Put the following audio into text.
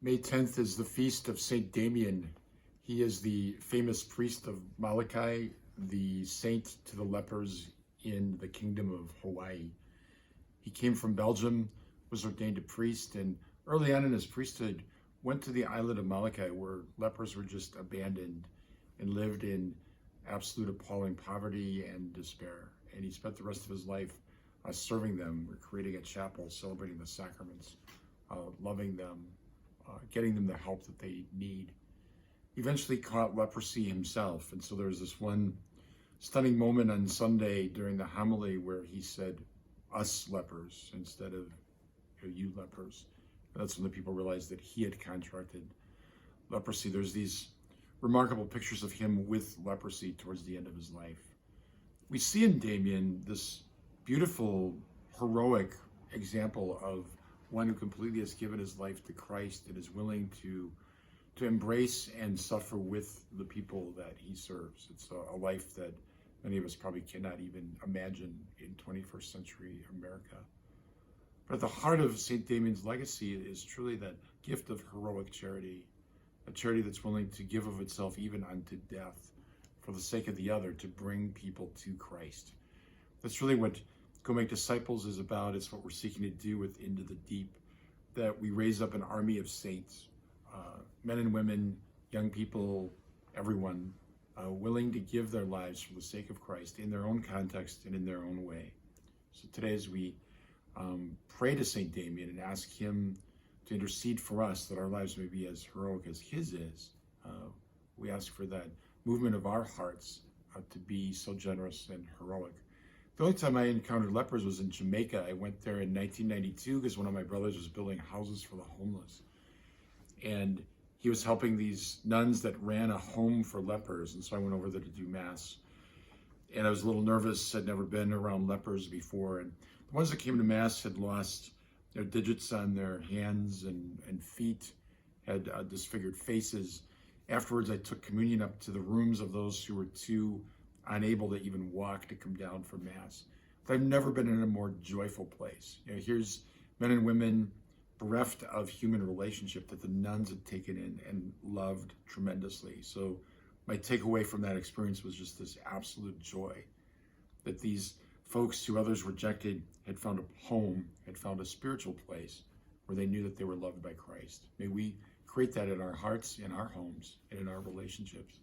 May 10th is the feast of Saint Damien. He is the famous priest of Molokai, the saint to the lepers in the kingdom of Hawaii. He came from Belgium, was ordained a priest, and early on in his priesthood went to the island of Molokai where lepers were just abandoned and lived in absolute appalling poverty and despair. And he spent the rest of his life serving them, creating a chapel, celebrating the sacraments, loving them, getting them the help that they need. He eventually caught leprosy himself, and so there's this one stunning moment on Sunday during the homily where he said, "Us lepers," instead of "you lepers." And that's when the people realized that he had contracted leprosy. There's these remarkable pictures of him with leprosy towards the end of his life. We see in Damien this beautiful, heroic example of one who completely has given his life to Christ and is willing to embrace and suffer with the people that he serves. It's a life that many of us probably cannot even imagine in 21st century America. But at the heart of St. Damien's legacy is truly that gift of heroic charity, a charity that's willing to give of itself even unto death for the sake of the other, to bring people to Christ. That's really what Go Make Disciples is about. It's what we're seeking to do with Into the Deep, that we raise up an army of saints, men and women, young people, everyone, willing to give their lives for the sake of Christ in their own context and in their own way. So today, as we pray to St. Damien and ask him to intercede for us that our lives may be as heroic as his is, we ask for that movement of our hearts to be so generous and heroic. The only time I encountered lepers was in Jamaica. I went there in 1992 because one of my brothers was building houses for the homeless. And he was helping these nuns that ran a home for lepers. And so I went over there to do Mass. And I was a little nervous. I'd never been around lepers before. And the ones that came to Mass had lost their digits on their hands and feet, had disfigured faces. Afterwards, I took communion up to the rooms of those who were too unable to even walk to come down for Mass. But I've never been in a more joyful place. Here's men and women bereft of human relationship that the nuns had taken in and loved tremendously. So my takeaway from that experience was just this absolute joy that these folks who others rejected had found a home, had found a spiritual place where they knew that they were loved by Christ. May we create that in our hearts, in our homes, and in our relationships.